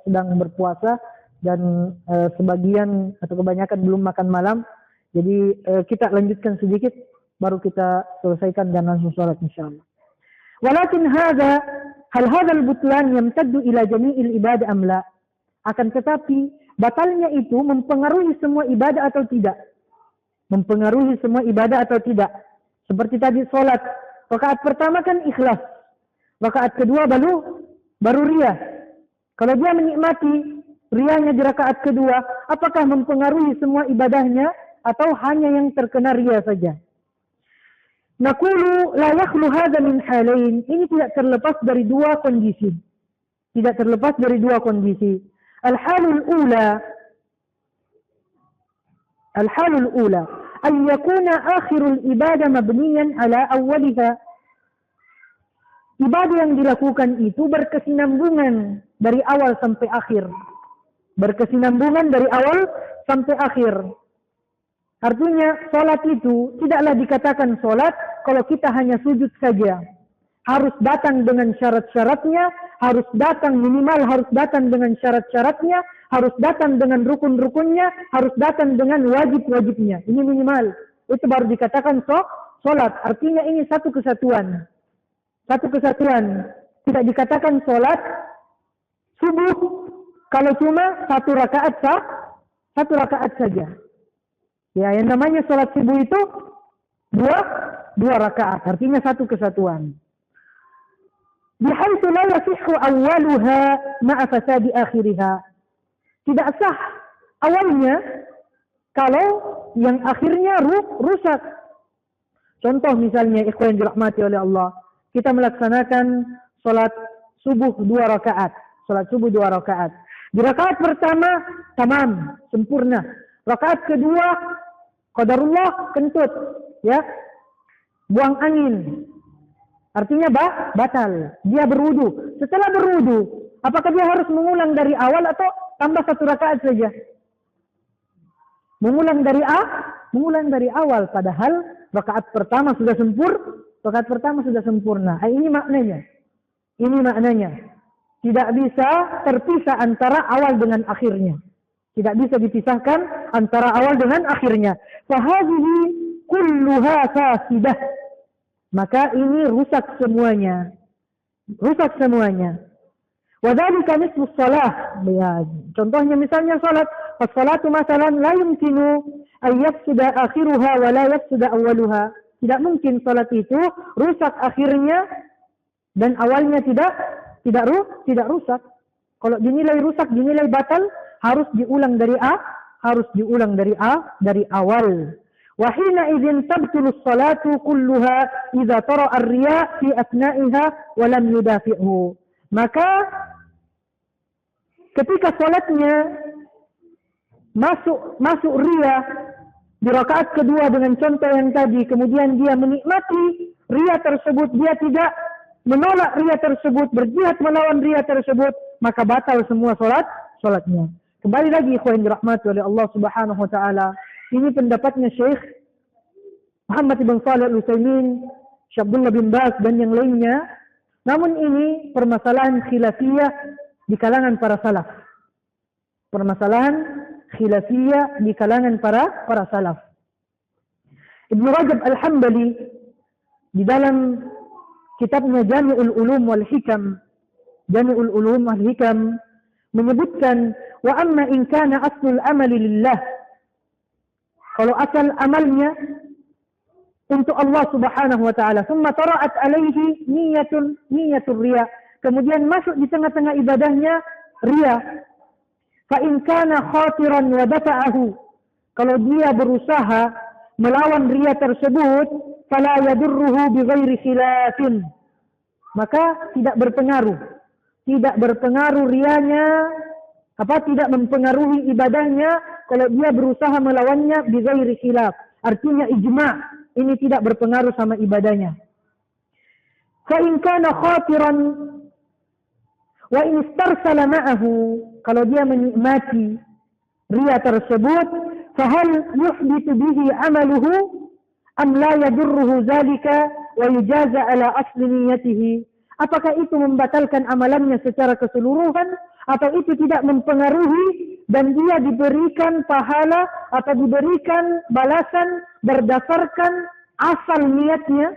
sedang berpuasa dan sebagian atau kebanyakan belum makan malam. Jadi kita lanjutkan sedikit baru kita selesaikan dan langsung salat insyaallah. Walakin hal hadal butlan yamtaddu ila jami'il ibadah am la? Akan tetapi batalnya itu mempengaruhi semua ibadah atau tidak? Mempengaruhi semua ibadah atau tidak? Seperti tadi salat, rakaat pertama kan ikhlas. Rakaat kedua baru riya. Kalau dia menikmati riyanya di rakaat kedua, apakah mempengaruhi semua ibadahnya atau hanya yang terkena riya saja? Naqulu la yakhlu hadha min halain. Ini tidak terlepas dari dua kondisi. Tidak terlepas dari dua kondisi. Al-halul ula an yakuna akhirul ibadah mabniyan ala awwaliha. Ibadah yang dilakukan itu berkesinambungan dari awal sampai akhir. Berkesinambungan dari awal sampai akhir. Artinya, salat itu tidaklah dikatakan salat kalau kita hanya sujud saja. Harus datang dengan syarat-syaratnya, harus datang dengan syarat-syaratnya, harus datang dengan rukun-rukunnya, harus datang dengan wajib-wajibnya. Ini minimal. Itu baru dikatakan salat. Artinya ini satu kesatuan. Satu kesatuan. Tidak dikatakan salat subuh kalau cuma satu rakaat saja. Ya, yang namanya salat subuh itu dua rakaat. Artinya satu kesatuan. Bihaitsu la yasihhu awwaluha ma'a fasadi akhiriha. Tidak sah awalnya kalau yang akhirnya rusak. Contoh misalnya ikhwan yang dirahmati oleh Allah. Kita melaksanakan salat subuh 2 rakaat. Salat subuh 2 rakaat. Di rakaat pertama tamam, sempurna. Rakaat kedua qadarullah kentut, ya. Buang angin. Artinya batal. Dia berwudu. Setelah berwudu, apakah dia harus mengulang dari awal atau tambah 1 rakaat saja? Mengulang dari awal, padahal rakaat pertama sudah sempurna. Ini maknanya. Tidak bisa terpisah antara awal dengan akhirnya. Tidak bisa dipisahkan antara awal dengan akhirnya. Fahadhihi kulluha fasidah. Maka ini rusak semuanya. Wadhalika nisfu shalah. Ya, contohnya misalnya salat. As-salatu masalan la yumkinu an yafsuda akhiruha wa la yafsuda awwaluha. Tidak mungkin salat itu rusak akhirnya dan awalnya tidak rusak. Kalau dinilai rusak, dinilai batal, harus diulang dari awal. Wa hina idzin tabtulu as-salatu kulluha idza tara ar-riya fi asna'iha wa lam yudafi'hu. Maka ketika salatnya masuk riya di rakaat kedua dengan contoh yang tadi, kemudian dia menikmati riya tersebut, dia tidak menolak riya tersebut, berjihad melawan riya tersebut, maka batal semua salatnya. Kembali lagi ikhwan dirahmati oleh Allah Subhanahu wa taala. Ini pendapatnya Syekh Muhammad bin Shalih Al-Utsaimin, Syekh Abdullah bin Baz dan yang lainnya. Namun ini permasalahan khilafiyah di kalangan para salaf. Permasalahan khilafiyah di kalangan para salaf. Ibnu Rajab Al-Hambali di dalam kitabnya Jami'ul Ulum wal Hikam menyebutkan Wa amma in kana aslul amali lillah. Kalau asal amalnya untuk Allah Subhanahu wa taala, thumma tara'at alaihi niyatul riya. Kemudian masuk di tengah-tengah ibadahnya riya. Fa in kana khatiran wa dafa'ahu. Kalau dia berusaha melawan riya tersebut, fala yadurruhu bighairi khilafin. Maka tidak berpengaruh. Tidak berpengaruh riyanya, tidak mempengaruhi ibadahnya kalau dia berusaha melawannya bighairi khilaf. Artinya ijma', ini tidak berpengaruh sama ibadahnya. Fa in kana khatiran wa in istarsala ma'ahu, kalau dia menikmati riya tersebut, fahal yuhdithu bihi amaluhu am la yadurruhu zalika wa yujaza ala asli niyatihi. Apakah itu membatalkan amalannya secara keseluruhan atau itu tidak mempengaruhi dan dia diberikan pahala atau diberikan balasan berdasarkan asal niatnya?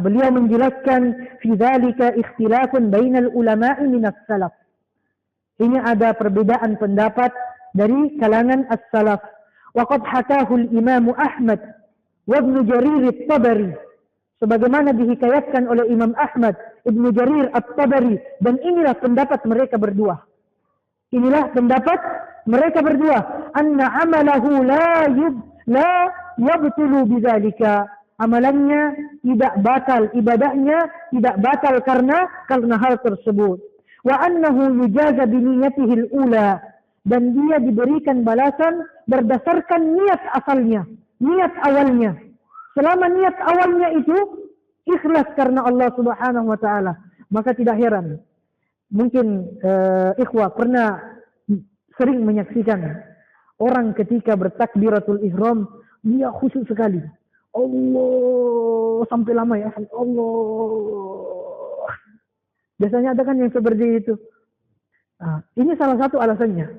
Beliau menjelaskan fi dzalika ikhtilafun bainal ulama'i minas salaf. Ini ada perbedaan pendapat dari kalangan as-salaf. Wa qad hakahu al-Imam Ahmad wa Ibn Jarir at-Tabari. Sebagaimana dihikayatkan oleh Imam Ahmad, Ibn Jarir at-Tabari, dan inilah pendapat mereka berdua. Inilah pendapat mereka berdua. Anna amalahu la yabtulu bidzalika. Amalannya tidak batal, ibadahnya tidak batal karena hal tersebut. Wa annahu yujaza bi niyyatihi al-ula, dan dia diberikan balasan berdasarkan niat asalnya, niat awalnya. Selama niat awalnya itu ikhlas karena Allah Subhanahu wa taala, maka tidak heran. Mungkin ikhwah pernah sering menyaksikan orang ketika bertakbiratul ihram dia khusyuk sekali. Allah sampai lama ya, Allah. Biasanya ada kan yang seperti itu. Ini salah satu alasannya.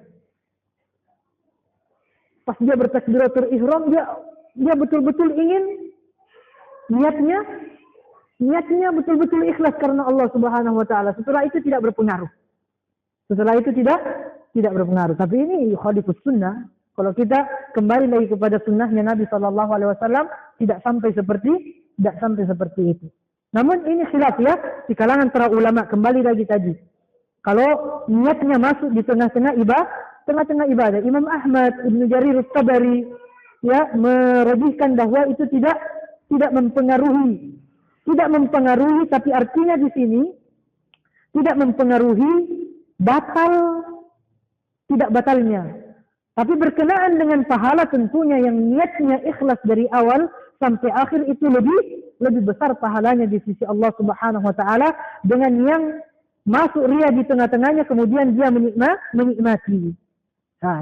Pas dia bertakbiratul ihram, dia betul-betul ingin niatnya betul-betul ikhlas karena Allah Subhanahu wa taala. Setelah itu tidak berpengaruh. Tidak berpengaruh. Tapi ini khalifus sunnah. Kalau kita kembali lagi kepada sunnahnya Nabi sallallahu alaihi wasallam, tidak sampai seperti itu. Namun ini khilaf ya di kalangan para ulama. Kembali lagi tadi. Kalau niatnya masuk di tengah-tengah ibadah, Imam Ahmad, Ibn Jarir at-Tabari ya merajihkan bahwa itu tidak mempengaruhi. Tidak mempengaruhi, tapi artinya di sini tidak mempengaruhi tidak batalnya. Tapi berkenaan dengan pahala tentunya yang niatnya ikhlas dari awal sampai akhir itu lebih besar pahalanya di sisi Allah Subhanahu wa taala dengan yang masuk riya di tengah-tengahnya kemudian dia menikmati.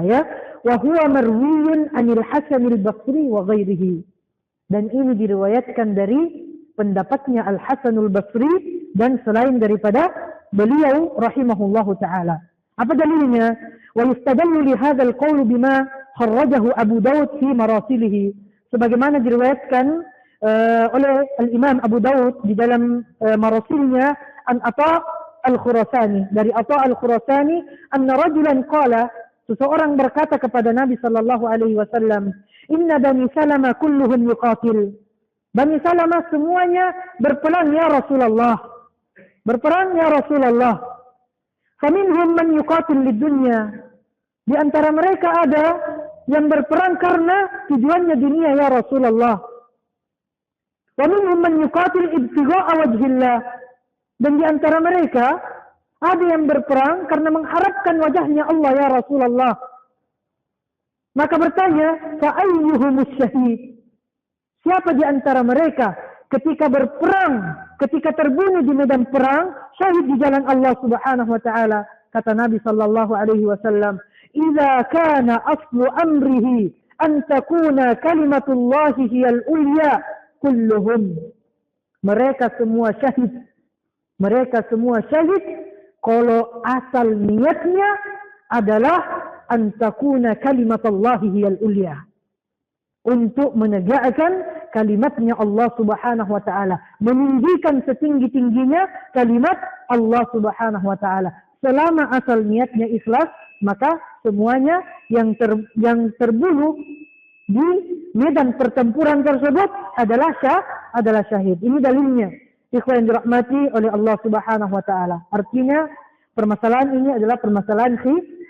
Ya, wa huwa marwiyun 'anil Hasan al-Basri wa ghairihi. Dan ini diriwayatkan dari pendapatnya Al-Hasan al-Basri dan selain daripada beliau rahimahullahu taala. Apa dalilnya? Wa yustadallu li hadzal qaul bima kharrajahu Abu Daud fi marasilihi. Sebagaimana diriwayatkan oleh Al-Imam Abu Daud di dalam marasilnya an Atha al-Khurasani, dari Atha al-Khurasani, anna rajulan qala, seseorang berkata kepada Nabi sallallahu alaihi wasallam, "Inna Bani Salamah kulluhum yuqatil." Bani Salamah semuanya berperang ya Rasulullah. Berperang ya Rasulullah. Faminhum man yuqatil lidunya. Di antara mereka ada yang berperang karena tujuannya dunia ya Rasulullah. Faminhum man yuqatil ibtigha'a wajhillah. Dan di antara mereka ada yang berperang karena mengharapkan wajahnya Allah ya Rasulullah. Maka bertanya, fa ayyuhumus syahid? Siapa di antara mereka ketika berperang, ketika terbunuh di medan perang, syahid di jalan Allah Subhanahu wa taala? Kata Nabi sallallahu alaihi wasallam, "Idza kana aslu amrihi an takuna kalimatullahi hiyal ulya kulluhum." Mereka semua syahid. Mereka semua syahid kalau asal niatnya adalah an takuna kalimatullahi hiyal ulya. Untuk menegakkan kalimatnya Allah Subhanahu wa taala, meninggikan setinggi-tingginya kalimat Allah Subhanahu wa taala. selama asal niatnya ikhlas, maka semuanya yang terbunuh di medan pertempuran tersebut adalah syahid. Ini dalilnya. Ikhwan yang dirahmati oleh Allah Subhanahu wa taala. Artinya permasalahan ini adalah permasalahan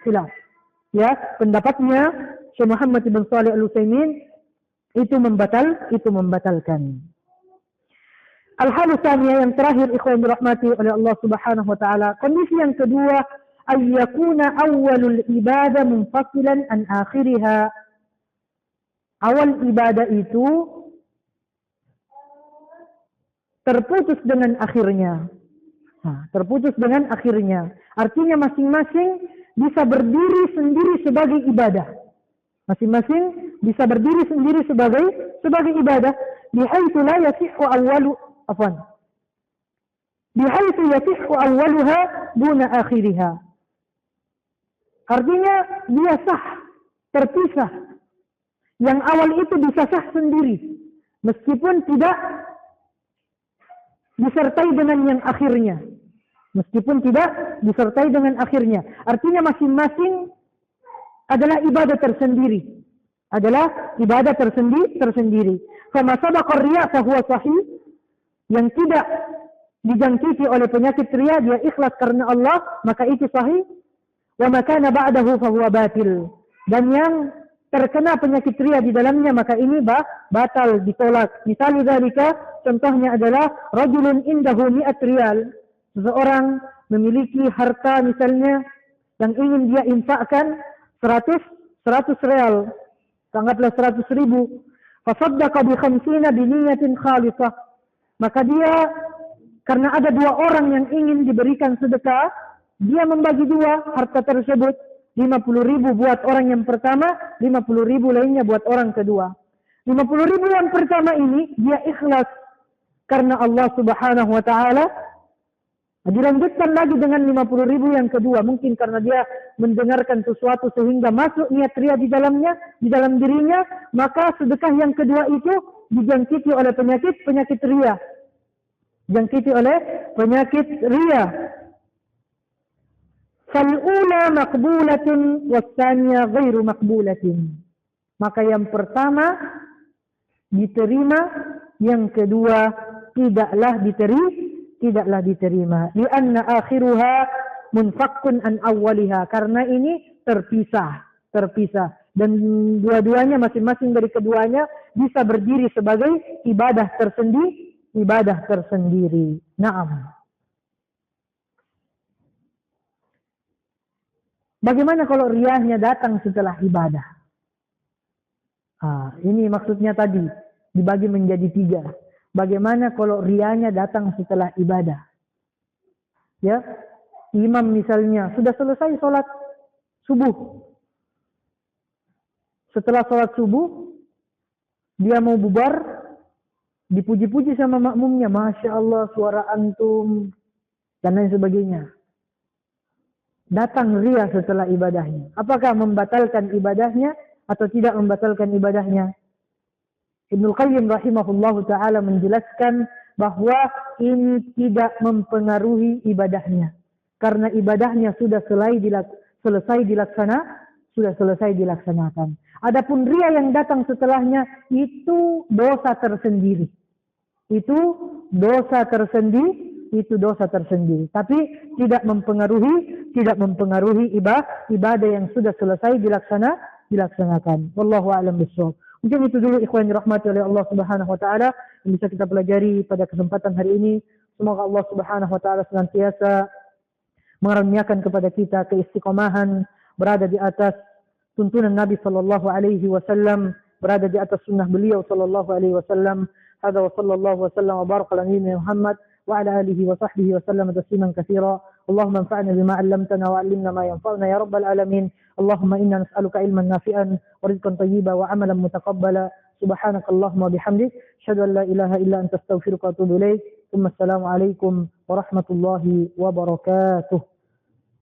khilaf. Ya, pendapatnya Syekh Muhammad bin Shalih Al-Utsaimin itu membatalkan. Al-hal tsaniyah yang terakhir ikhwan dirahmati oleh Allah Subhanahu wa taala, kondisi yang kedua ayyakuna awwalul ibadah munfasilan an akhiriha. Awal ibadah itu terputus dengan akhirnya. Terputus dengan akhirnya. Artinya masing-masing bisa berdiri sendiri sebagai ibadah. Masing-masing bisa berdiri sendiri sebagai ibadah. Bihaitsu la yasihhu awwaluha duna akhiriha. Artinya dia sah, terpisah. Yang awal itu bisa sah sendiri, meskipun tidak disertai dengan yang akhirnya. Artinya masing-masing adalah ibadah tersendiri. Kama sabaqa riya fahuwa sahih, yang tidak dijangkiti oleh penyakit riya, dia ikhlas karena Allah, maka itu sahih. Wa ma kana ba'dahu fahuwa batil. Dan yang terkena penyakit riya di dalamnya, maka ini batal, ditolak. Misalnya dzalika, contohnya adalah rajulun indahu mi'at riyal. Seseorang memiliki harta misalnya yang ingin dia infakkan 100 real. Anggaplah 100.000. Fasaddaqa bi 50 bi niyatin khalisah. Maka dia, karena ada dua orang yang ingin diberikan sedekah, dia membagi dua harta tersebut. 50.000 buat orang yang pertama, 50.000 lainnya buat orang kedua. 50.000 yang pertama ini dia ikhlas karena Allah Subhanahu wa taala. Dilanjutkan lagi dengan 50.000 yang kedua, mungkin karena dia mendengarkan sesuatu sehingga masuk niat riya di dalam dirinya, maka sedekah yang kedua itu dijangkiti oleh penyakit riya. Fal'ula maqbulatun wassaniya ghairu maqbulatin. Maka yang pertama diterima, yang kedua tidaklah diterima. Lianna akhiruha munfakkun an awwaliha. Karena ini terpisah. Dan dua-duanya, masing-masing dari keduanya bisa berdiri sebagai ibadah tersendiri. Naam. Bagaimana kalau riyahnya datang setelah ibadah? Ini maksudnya tadi dibagi menjadi 3. Bagaimana kalau riyahnya datang setelah ibadah? Ya, imam misalnya sudah selesai sholat subuh. Setelah sholat subuh, dia mau bubar, dipuji-puji sama makmumnya, Masya Allah suara antum, dan lain sebagainya. Datang riya setelah ibadahnya. Apakah membatalkan ibadahnya atau tidak membatalkan ibadahnya? Ibnul Qayyim rahimahullahu ta'ala menjelaskan bahwa ini tidak mempengaruhi ibadahnya. Karena ibadahnya sudah selesai dilaksanakan. Adapun riya yang datang setelahnya itu dosa tersendiri. Itu dosa tersendiri. Tapi tidak mempengaruhi ibadah yang sudah selesai dilaksanakan. Wallahu a'lam bishawab. Mungkin itu dulu ikhwan dirahmati oleh Allah Subhanahu wa taala yang bisa kita pelajari pada kesempatan hari ini. Semoga Allah Subhanahu wa taala senantiasa mengaruniakan kepada kita keistiqomahan, berada di atas tuntunan Nabi sallallahu alaihi wasallam, berada di atas sunnah beliau sallallahu alaihi wasallam. Hadza wa sallallahu wasallam wa baraka ala nabiyyina Muhammad wa ala alihi wa sahbihi wa sallam tasliman katsira. Allahumma anfa'na bima 'allamtana wa 'allimna ma yanfa'una ya rabbal alamin. Allahumma inna nas'aluka ilman nafi'an wa rizqan tayyiban wa 'amalan mutaqabbala. Subhanakallahumma wa bihamdik, asyhadu an la ilaha illa anta astaghfiruka wa atubu ilaik. Assalamu alaikum warahmatullahi wabarakatuh.